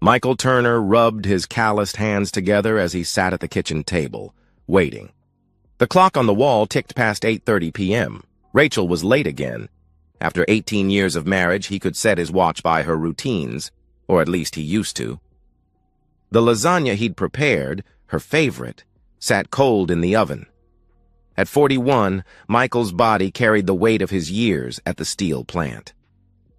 Michael Turner rubbed his calloused hands together as he sat at the kitchen table, waiting. The clock on the wall ticked past 8:30 p.m. Rachel was late again. After 18 years of marriage, he could set his watch by her routines, or at least he used to. The lasagna he'd prepared, her favorite, sat cold in the oven. At 41, Michael's body carried the weight of his years at the steel plant.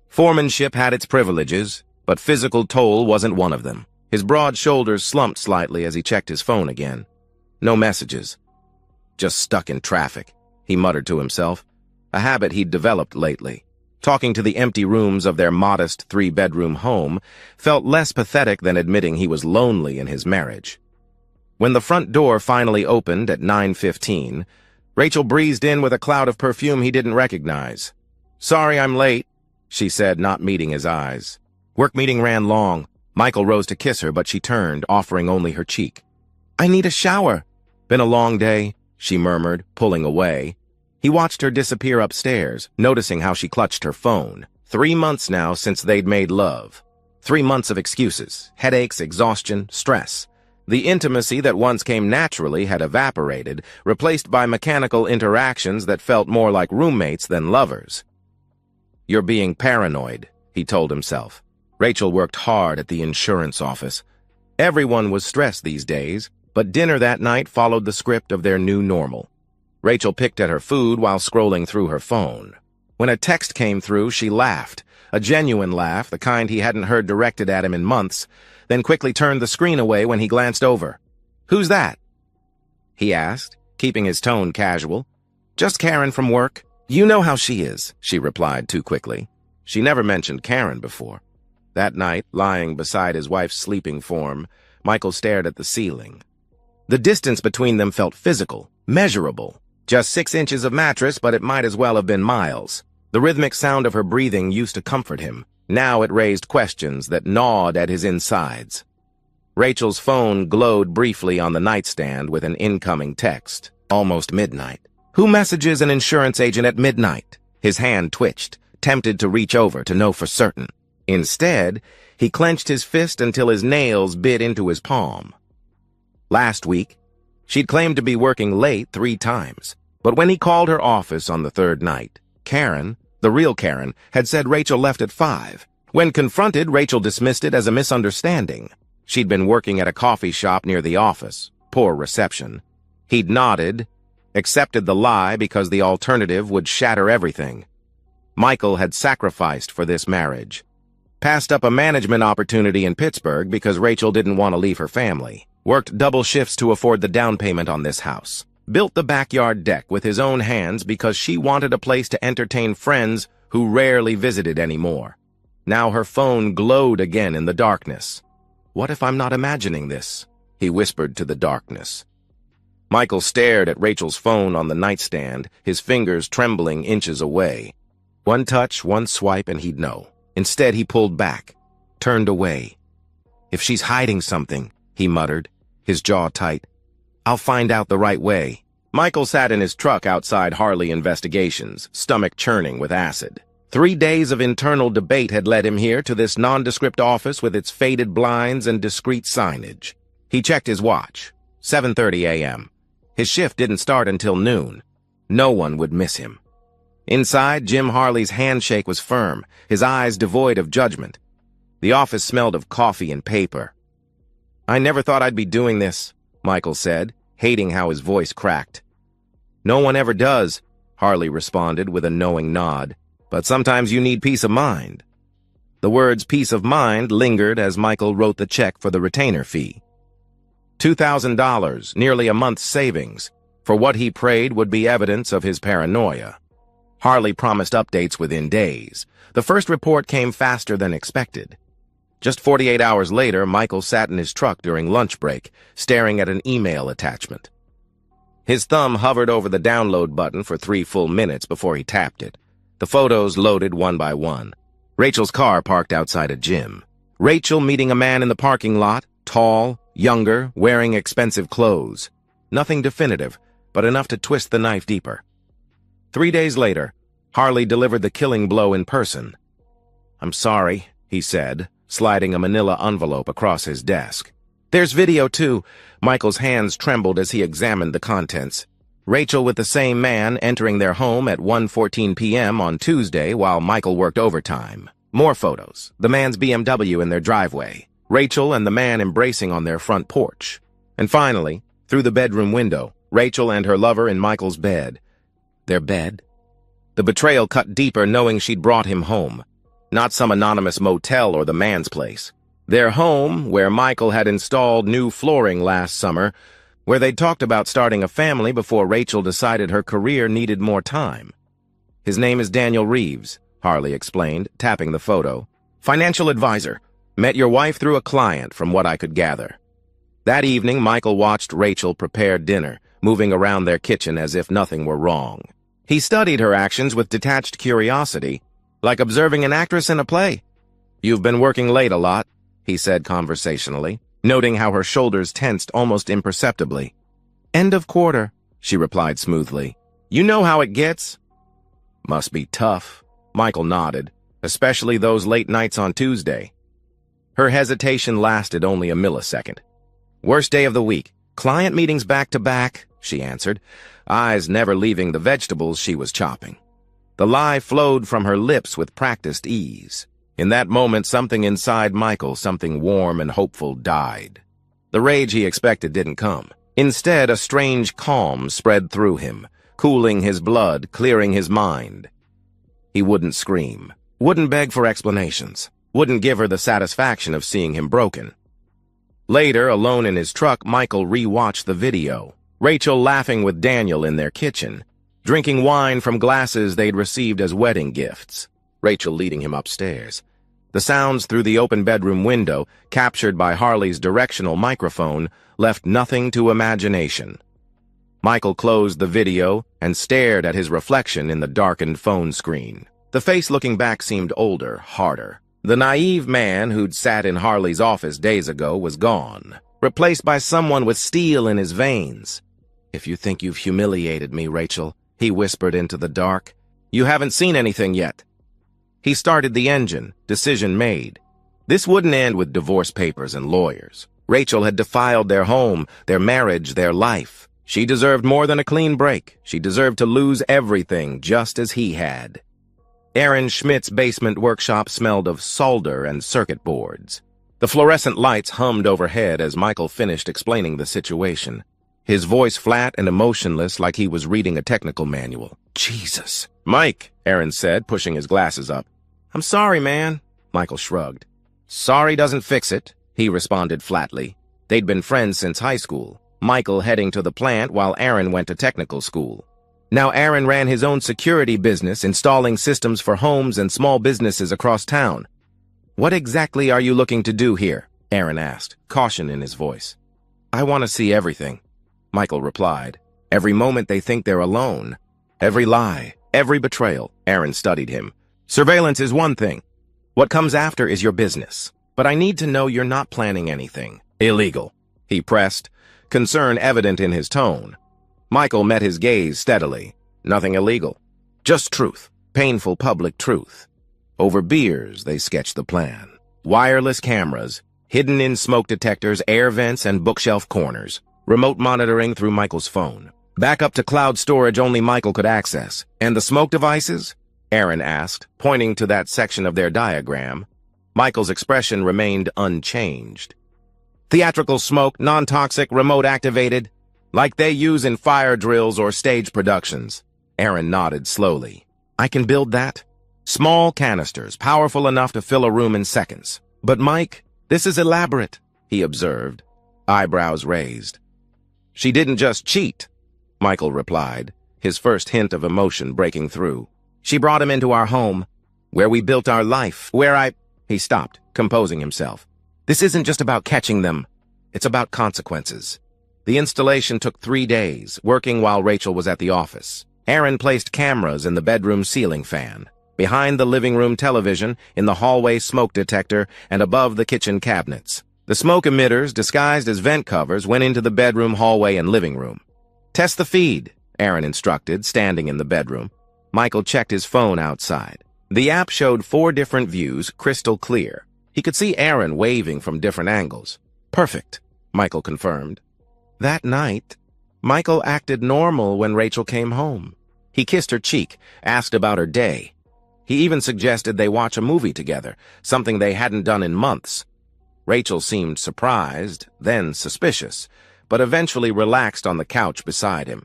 Foremanship had its privileges, but physical toll wasn't one of them. His broad shoulders slumped slightly as he checked his phone again. No messages. Just stuck in traffic, he muttered to himself, a habit he'd developed lately. Talking to the empty rooms of their modest three-bedroom home felt less pathetic than admitting he was lonely in his marriage. When the front door finally opened at 9:15, Rachel breezed in with a cloud of perfume he didn't recognize. "Sorry I'm late," she said, not meeting his eyes. Work meeting ran long. Michael rose to kiss her, but she turned, offering only her cheek. "I need a shower." "Been a long day," she murmured, pulling away. He watched her disappear upstairs, noticing how she clutched her phone. 3 months now since they'd made love. 3 months of excuses, headaches, exhaustion, stress. The intimacy that once came naturally had evaporated, replaced by mechanical interactions that felt more like roommates than lovers. "You're being paranoid," he told himself. Rachel worked hard at the insurance office. Everyone was stressed these days, but dinner that night followed the script of their new normal. Rachel picked at her food while scrolling through her phone. When a text came through, she laughed, a genuine laugh, the kind he hadn't heard directed at him in months, then quickly turned the screen away when he glanced over. "Who's that?" he asked, keeping his tone casual. "Just Karen from work." "You know how she is," she replied too quickly. She never mentioned Karen before. That night, lying beside his wife's sleeping form, Michael stared at the ceiling. The distance between them felt physical, measurable. Just 6 inches of mattress, but it might as well have been miles. The rhythmic sound of her breathing used to comfort him. Now it raised questions that gnawed at his insides. Rachel's phone glowed briefly on the nightstand with an incoming text. Almost midnight. Who messages an insurance agent at midnight? His hand twitched, tempted to reach over to know for certain. Instead, he clenched his fist until his nails bit into his palm. Last week, she'd claimed to be working late 3 times. But when he called her office on the 3rd night, Karen, the real Karen, had said Rachel left at 5. When confronted, Rachel dismissed it as a misunderstanding. She'd been working at a coffee shop near the office. Poor reception. He'd nodded, accepted the lie because the alternative would shatter everything. Michael had sacrificed for this marriage. Passed up a management opportunity in Pittsburgh because Rachel didn't want to leave her family. Worked double shifts to afford the down payment on this house. Built the backyard deck with his own hands because she wanted a place to entertain friends who rarely visited anymore. Now her phone glowed again in the darkness. "What if I'm not imagining this?" he whispered to the darkness. Michael stared at Rachel's phone on the nightstand, his fingers trembling inches away. One touch, one swipe, and he'd know. Instead, he pulled back, turned away. "If she's hiding something," he muttered, his jaw tight, "I'll find out the right way." Michael sat in his truck outside Harley Investigations, stomach churning with acid. 3 days of internal debate had led him here to this nondescript office with its faded blinds and discreet signage. He checked his watch. 7:30 a.m. His shift didn't start until noon. No one would miss him. Inside, Jim Harley's handshake was firm, his eyes devoid of judgment. The office smelled of coffee and paper. "I never thought I'd be doing this," Michael said, hating how his voice cracked. "No one ever does," Harley responded with a knowing nod. "But sometimes you need peace of mind." The words peace of mind lingered as Michael wrote the check for the retainer fee. $2,000, nearly a month's savings, for what he prayed would be evidence of his paranoia. Harley promised updates within days. The first report came faster than expected. Just 48 hours later, Michael sat in his truck during lunch break, staring at an email attachment. His thumb hovered over the download button for 3 full minutes before he tapped it. The photos loaded one by one. Rachel's car parked outside a gym. Rachel meeting a man in the parking lot, tall, younger, wearing expensive clothes. Nothing definitive, but enough to twist the knife deeper. 3 days later, Harley delivered the killing blow in person. "I'm sorry," he said, sliding a manila envelope across his desk. "There's video, too." Michael's hands trembled as he examined the contents. Rachel with the same man entering their home at 1:14 p.m. on Tuesday while Michael worked overtime. More photos. The man's BMW in their driveway. Rachel and the man embracing on their front porch. And finally, through the bedroom window, Rachel and her lover in Michael's bed. Their bed? The betrayal cut deeper knowing she'd brought him home. Not some anonymous motel or the man's place. Their home, where Michael had installed new flooring last summer, where they'd talked about starting a family before Rachel decided her career needed more time. "His name is Daniel Reeves," Harley explained, tapping the photo. "Financial advisor. Met your wife through a client, from what I could gather." That evening, Michael watched Rachel prepare dinner, moving around their kitchen as if nothing were wrong. He studied her actions with detached curiosity, like observing an actress in a play. "You've been working late a lot," he said conversationally, noting how her shoulders tensed almost imperceptibly. "End of quarter," she replied smoothly. "You know how it gets." "Must be tough," Michael nodded, "especially those late nights on Tuesday." Her hesitation lasted only a millisecond. "Worst day of the week. Client meetings back to back," she answered, eyes never leaving the vegetables she was chopping. The lie flowed from her lips with practiced ease. In that moment, something inside Michael, something warm and hopeful, died. The rage he expected didn't come. Instead, a strange calm spread through him, cooling his blood, clearing his mind. He wouldn't scream, wouldn't beg for explanations, wouldn't give her the satisfaction of seeing him broken. Later, alone in his truck, Michael re-watched the video. Rachel laughing with Daniel in their kitchen, drinking wine from glasses they'd received as wedding gifts. Rachel leading him upstairs. The sounds through the open bedroom window, captured by Harley's directional microphone, left nothing to imagination. Michael closed the video and stared at his reflection in the darkened phone screen. The face looking back seemed older, harder. The naive man who'd sat in Harley's office days ago was gone, replaced by someone with steel in his veins. "If you think you've humiliated me, Rachel," he whispered into the dark, "you haven't seen anything yet." He started the engine, decision made. This wouldn't end with divorce papers and lawyers. Rachel had defiled their home, their marriage, their life. She deserved more than a clean break. She deserved to lose everything, just as he had. Aaron Schmidt's basement workshop smelled of solder and circuit boards. The fluorescent lights hummed overhead as Michael finished explaining the situation. His voice flat and emotionless, like he was reading a technical manual. "Jesus." "Mike," Aaron said, pushing his glasses up. "I'm sorry, man." Michael shrugged. "Sorry doesn't fix it," he responded flatly. They'd been friends since high school, Michael heading to the plant while Aaron went to technical school. Now Aaron ran his own security business, installing systems for homes and small businesses across town. "What exactly are you looking to do here?" Aaron asked, caution in his voice. "I want to see everything," Michael replied. "Every moment they think they're alone. Every lie, every betrayal." Aaron studied him. "Surveillance is one thing. What comes after is your business. But I need to know you're not planning anything illegal," he pressed, concern evident in his tone. Michael met his gaze steadily. "Nothing illegal. Just truth. Painful public truth." Over beers, they sketched the plan. Wireless cameras, hidden in smoke detectors, air vents, and bookshelf corners. Remote monitoring through Michael's phone. Backup to cloud storage only Michael could access. "And the smoke devices?" Aaron asked, pointing to that section of their diagram. Michael's expression remained unchanged. "Theatrical smoke, non-toxic, remote-activated, like they use in fire drills or stage productions." Aaron nodded slowly. "I can build that. Small canisters, powerful enough to fill a room in seconds." "But Mike, this is elaborate," he observed, eyebrows raised. "She didn't just cheat," Michael replied, his first hint of emotion breaking through. "She brought him into our home, where we built our life, He stopped, composing himself. "This isn't just about catching them. It's about consequences." The installation took 3 days, working while Rachel was at the office. Aaron placed cameras in the bedroom ceiling fan, behind the living room television, in the hallway smoke detector, and above the kitchen cabinets. The smoke emitters, disguised as vent covers, went into the bedroom, hallway, and living room. "Test the feed," Aaron instructed, standing in the bedroom. Michael checked his phone outside. The app showed 4 different views, crystal clear. He could see Aaron waving from different angles. Perfect, Michael confirmed. That night, Michael acted normal when Rachel came home. He kissed her cheek, asked about her day. He even suggested they watch a movie together, something they hadn't done in months. Rachel seemed surprised, then suspicious, but eventually relaxed on the couch beside him.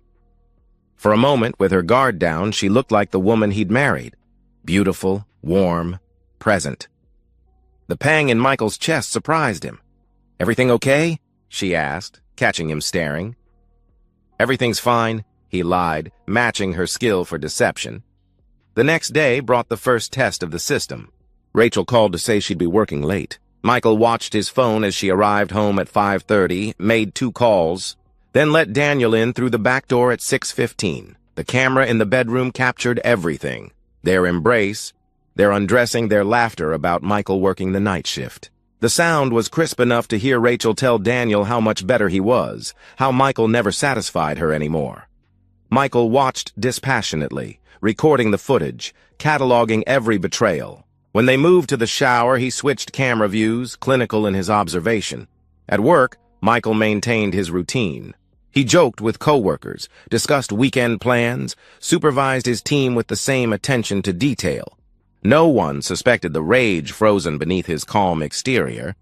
For a moment, with her guard down, she looked like the woman he'd married. Beautiful, warm, present. The pang in Michael's chest surprised him. "Everything okay?" she asked, catching him staring. "Everything's fine," he lied, matching her skill for deception. The next day brought the first test of the system. Rachel called to say she'd be working late. Michael watched his phone as she arrived home at 5:30, made 2 calls, then let Daniel in through the back door at 6:15. The camera in the bedroom captured everything. Their embrace, their undressing, their laughter about Michael working the night shift. The sound was crisp enough to hear Rachel tell Daniel how much better he was, how Michael never satisfied her anymore. Michael watched dispassionately, recording the footage, cataloging every betrayal. When they moved to the shower, he switched camera views, clinical in his observation. At work, Michael maintained his routine. He joked with coworkers, discussed weekend plans, supervised his team with the same attention to detail. No one suspected the rage frozen beneath his calm exterior.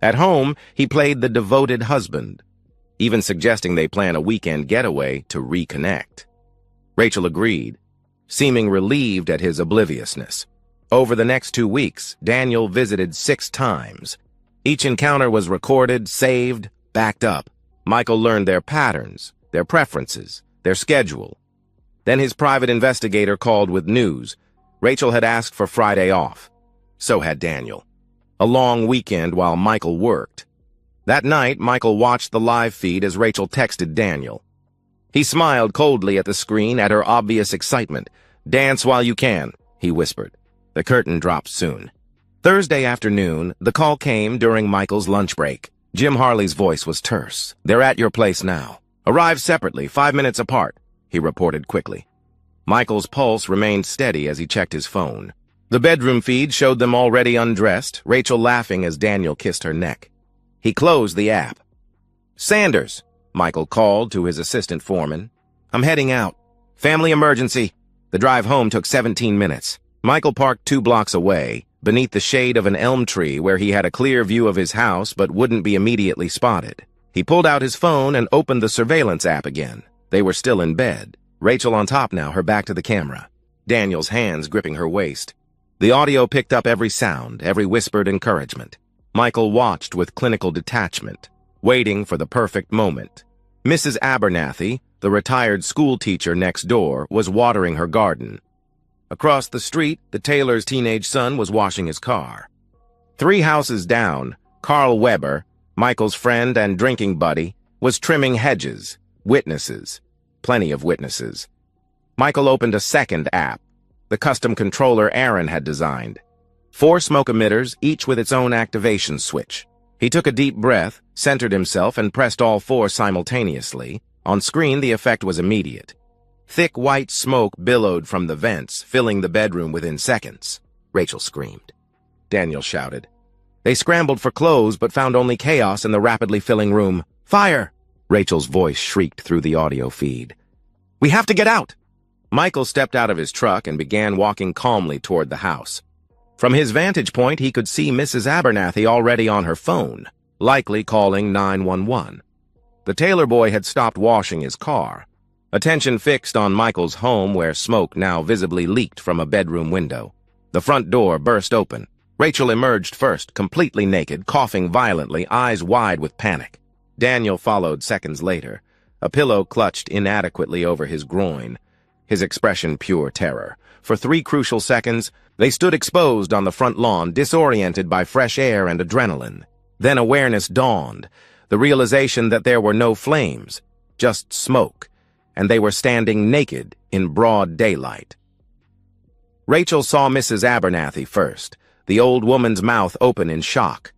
At home, he played the devoted husband, even suggesting they plan a weekend getaway to reconnect. Rachel agreed, seeming relieved at his obliviousness. Over the next 2 weeks, Daniel visited 6 times. Each encounter was recorded, saved, backed up. Michael learned their patterns, their preferences, their schedule. Then his private investigator called with news. Rachel had asked for Friday off. So had Daniel. A long weekend while Michael worked. That night, Michael watched the live feed as Rachel texted Daniel. He smiled coldly at the screen at her obvious excitement. "Dance while you can," he whispered. The curtain dropped soon. Thursday afternoon, the call came during Michael's lunch break. Jim Harley's voice was terse. "They're at your place now. Arrive separately, 5 minutes apart," he reported quickly. Michael's pulse remained steady as he checked his phone. The bedroom feed showed them already undressed, Rachel laughing as Daniel kissed her neck. He closed the app. "Sanders," Michael called to his assistant foreman. "I'm heading out. Family emergency." The drive home took 17 minutes. Michael parked 2 blocks away, beneath the shade of an elm tree where he had a clear view of his house but wouldn't be immediately spotted. He pulled out his phone and opened the surveillance app again. They were still in bed. Rachel on top now, her back to the camera. Daniel's hands gripping her waist. The audio picked up every sound, every whispered encouragement. Michael watched with clinical detachment, waiting for the perfect moment. Mrs. Abernathy, the retired school teacher next door, was watering her garden. Across the street, the tailor's teenage son was washing his car. 3 houses down, Carl Weber, Michael's friend and drinking buddy, was trimming hedges. Witnesses. Plenty of witnesses. Michael opened a second app, the custom controller Aaron had designed. 4 smoke emitters, each with its own activation switch. He took a deep breath, centered himself, and pressed all 4 simultaneously. On screen, the effect was immediate. Thick white smoke billowed from the vents, filling the bedroom within seconds. Rachel screamed. Daniel shouted. They scrambled for clothes, but found only chaos in the rapidly filling room. "Fire!" Rachel's voice shrieked through the audio feed. "We have to get out!" Michael stepped out of his truck and began walking calmly toward the house. From his vantage point, he could see Mrs. Abernathy already on her phone, likely calling 911. The tailor boy had stopped washing his car. Attention fixed on Michael's home where smoke now visibly leaked from a bedroom window. The front door burst open. Rachel emerged first, completely naked, coughing violently, eyes wide with panic. Daniel followed seconds later, a pillow clutched inadequately over his groin, his expression pure terror. For 3 crucial seconds, they stood exposed on the front lawn, disoriented by fresh air and adrenaline. Then awareness dawned, the realization that there were no flames, just smoke, and they were standing naked in broad daylight. Rachel saw Mrs. Abernathy first, the old woman's mouth open in shock.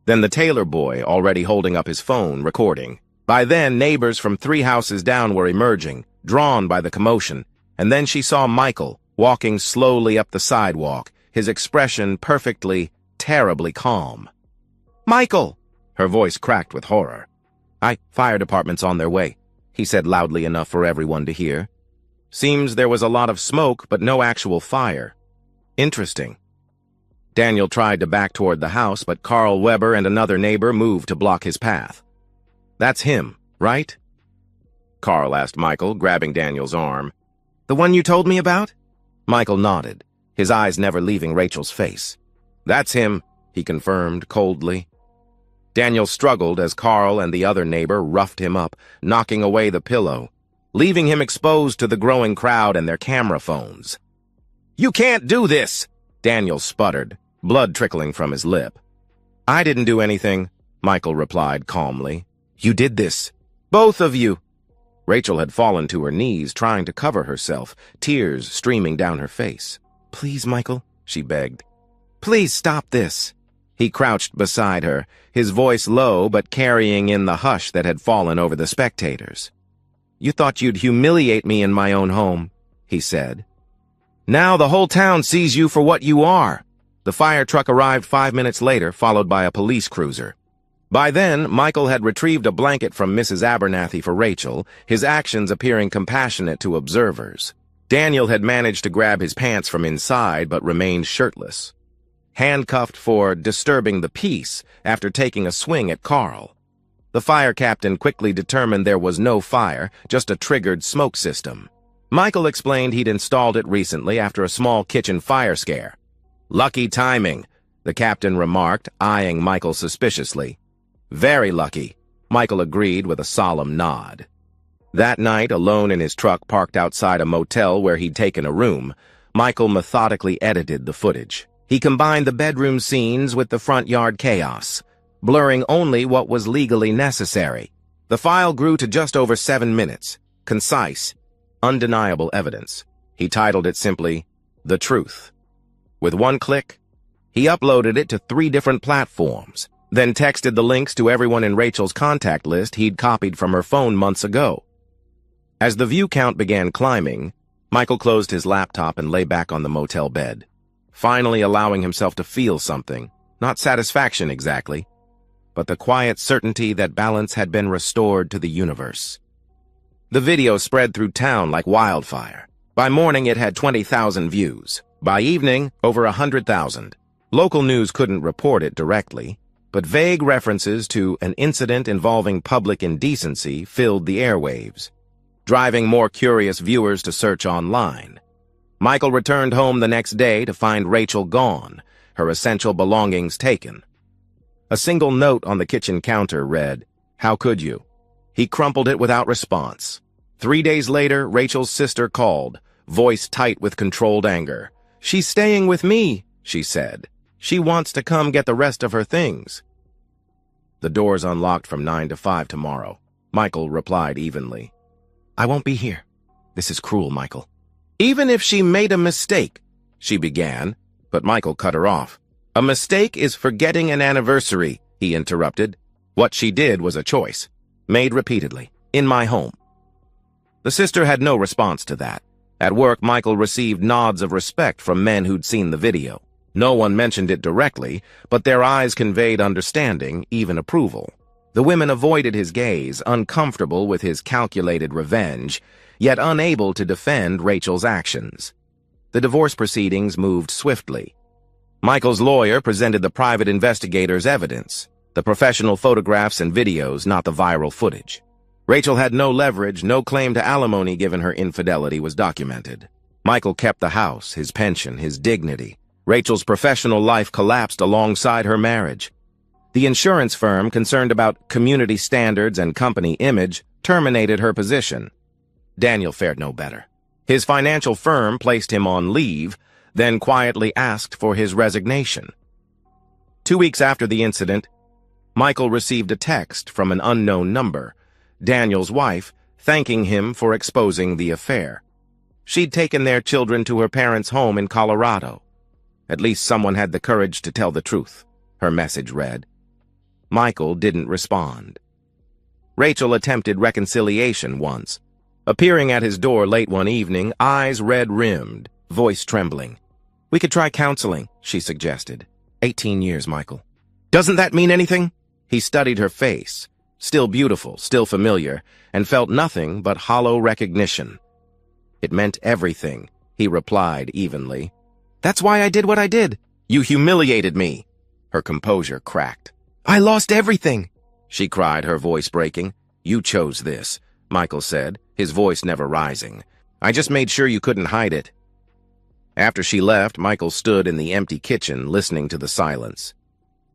Then the tailor boy, already holding up his phone, recording. By then, neighbors from 3 houses down were emerging, drawn by the commotion, and then she saw Michael, walking slowly up the sidewalk, his expression perfectly, terribly calm. "Michael!" Her voice cracked with horror. "Fire department's on their way," he said loudly enough for everyone to hear. Seems there was a lot of smoke, but no actual fire. Interesting. Daniel tried to back toward the house, but Carl Weber and another neighbor moved to block his path. "That's him, right?" Carl asked Michael, grabbing Daniel's arm. "The one you told me about?" Michael nodded, his eyes never leaving Rachel's face. "That's him," he confirmed coldly. Daniel struggled as Carl and the other neighbor roughed him up, knocking away the pillow, leaving him exposed to the growing crowd and their camera phones. "You can't do this!" Daniel sputtered, blood trickling from his lip. "I didn't do anything," Michael replied calmly. "You did this. Both of you." Rachel had fallen to her knees, trying to cover herself, tears streaming down her face. "Please, Michael," she begged. "Please stop this." He crouched beside her, his voice low but carrying in the hush that had fallen over the spectators. "You thought you'd humiliate me in my own home," he said. "Now the whole town sees you for what you are." The fire truck arrived 5 minutes later, followed by a police cruiser. By then, Michael had retrieved a blanket from Mrs. Abernathy for Rachel, his actions appearing compassionate to observers. Daniel had managed to grab his pants from inside but remained shirtless, handcuffed for disturbing the peace after taking a swing at Carl. The fire captain quickly determined there was no fire, just a triggered smoke system. Michael explained he'd installed it recently after a small kitchen fire scare. "Lucky timing," the captain remarked, eyeing Michael suspiciously. "Very lucky," Michael agreed with a solemn nod. That night, alone in his truck parked outside a motel where he'd taken a room, Michael methodically edited the footage. He combined the bedroom scenes with the front yard chaos, blurring only what was legally necessary. The file grew to just over 7 minutes, concise, undeniable evidence. He titled it simply, "The Truth." With one click, he uploaded it to 3 different platforms, then texted the links to everyone in Rachel's contact list he'd copied from her phone months ago. As the view count began climbing, Michael closed his laptop and lay back on the motel bed, finally allowing himself to feel something, not satisfaction exactly, but the quiet certainty that balance had been restored to the universe. The video spread through town like wildfire. By morning, it had 20,000 views. By evening, over 100,000. Local news couldn't report it directly, but vague references to an incident involving public indecency filled the airwaves, driving more curious viewers to search online. Michael returned home the next day to find Rachel gone, her essential belongings taken. A single note on the kitchen counter read, "How could you?" He crumpled it without response. 3 days later, Rachel's sister called, voice tight with controlled anger. "She's staying with me," she said. "She wants to come get the rest of her things." "The door's unlocked from 9 to 5 tomorrow," Michael replied evenly. "I won't be here. This is cruel, Michael." "Even if she made a mistake," she began, but Michael cut her off. "A mistake is forgetting an anniversary," he interrupted. "What she did was a choice, made repeatedly, in my home." The sister had no response to that. At work, Michael received nods of respect from men who'd seen the video. No one mentioned it directly, but their eyes conveyed understanding, even approval. The women avoided his gaze, uncomfortable with his calculated revenge, yet unable to defend Rachel's actions. The divorce proceedings moved swiftly. Michael's lawyer presented the private investigator's evidence, the professional photographs and videos, not the viral footage. Rachel had no leverage, no claim to alimony given her infidelity was documented. Michael kept the house, his pension, his dignity. Rachel's professional life collapsed alongside her marriage. The insurance firm, concerned about community standards and company image, terminated her position. Daniel fared no better. His financial firm placed him on leave, then quietly asked for his resignation. 2 weeks after the incident, Michael received a text from an unknown number, Daniel's wife, thanking him for exposing the affair. She'd taken their children to her parents' home in Colorado. "At least someone had the courage to tell the truth," her message read. Michael didn't respond. Rachel attempted reconciliation once, appearing at his door late one evening, eyes red-rimmed, voice trembling. "We could try counseling," she suggested. 18 years, Michael. Doesn't that mean anything? He studied her face, still beautiful, still familiar, and felt nothing but hollow recognition. It meant everything, he replied evenly. That's why I did what I did. You humiliated me. Her composure cracked. I lost everything, she cried, her voice breaking. You chose this, Michael said, his voice never rising. I just made sure you couldn't hide it. After she left, Michael stood in the empty kitchen, listening to the silence.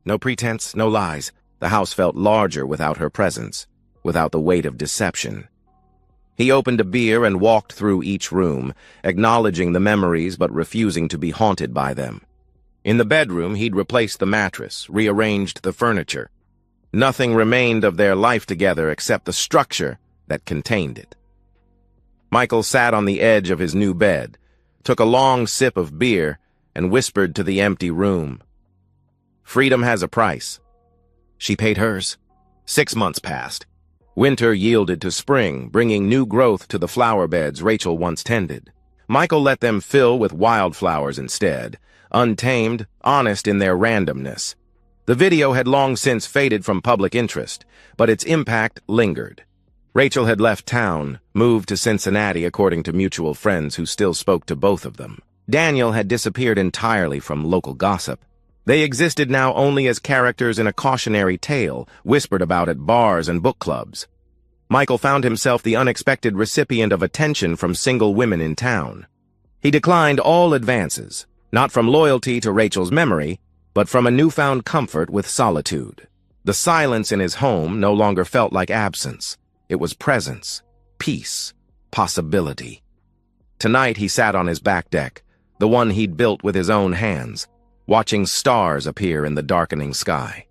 No pretense, no lies. The house felt larger without her presence, without the weight of deception. He opened a beer and walked through each room, acknowledging the memories but refusing to be haunted by them. In the bedroom, he'd replaced the mattress, rearranged the furniture. Nothing remained of their life together except the structure that contained it. Michael sat on the edge of his new bed, took a long sip of beer, and whispered to the empty room. Freedom has a price. She paid hers. 6 months passed. Winter yielded to spring, bringing new growth to the flower beds Rachel once tended. Michael let them fill with wildflowers instead, untamed, honest in their randomness. The video had long since faded from public interest, but its impact lingered. Rachel had left town, moved to Cincinnati according to mutual friends who still spoke to both of them. Daniel had disappeared entirely from local gossip. They existed now only as characters in a cautionary tale, whispered about at bars and book clubs. Michael found himself the unexpected recipient of attention from single women in town. He declined all advances, not from loyalty to Rachel's memory, but from a newfound comfort with solitude. The silence in his home no longer felt like absence. It was presence, peace, possibility. Tonight he sat on his back deck, the one he'd built with his own hands, watching stars appear in the darkening sky.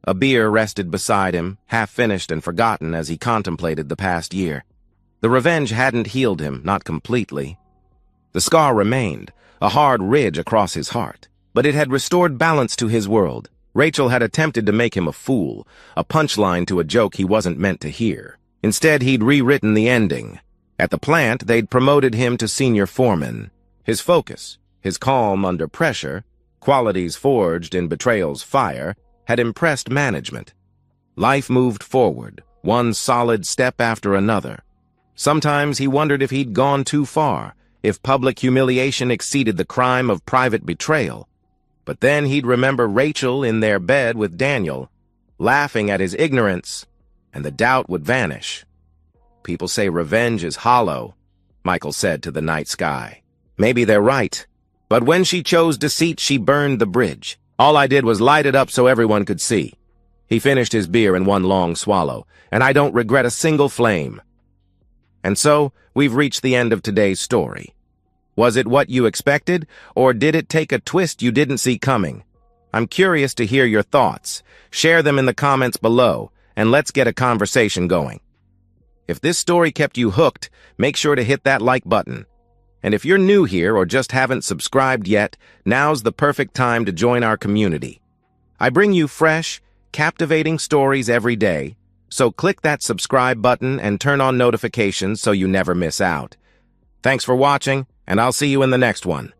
A beer rested beside him, half-finished and forgotten as he contemplated the past year. The revenge hadn't healed him, not completely. The scar remained, a hard ridge across his heart, but it had restored balance to his world. Rachel had attempted to make him a fool, a punchline to a joke he wasn't meant to hear. Instead, he'd rewritten the ending. At the plant, they'd promoted him to senior foreman. His focus, his calm under pressure, qualities forged in betrayal's fire, had impressed management. Life moved forward, one solid step after another. Sometimes he wondered if he'd gone too far, if public humiliation exceeded the crime of private betrayal. But then he'd remember Rachel in their bed with Daniel, laughing at his ignorance, and the doubt would vanish. People say revenge is hollow, Michael said to the night sky. Maybe they're right. But when she chose deceit, she burned the bridge. All I did was light it up so everyone could see. He finished his beer in one long swallow, and I don't regret a single flame. And so, we've reached the end of today's story. Was it what you expected, or did it take a twist you didn't see coming? I'm curious to hear your thoughts. Share them in the comments below, and let's get a conversation going. If this story kept you hooked, make sure to hit that like button. And if you're new here or just haven't subscribed yet, now's the perfect time to join our community. I bring you fresh, captivating stories every day, so click that subscribe button and turn on notifications so you never miss out. Thanks for watching, and I'll see you in the next one.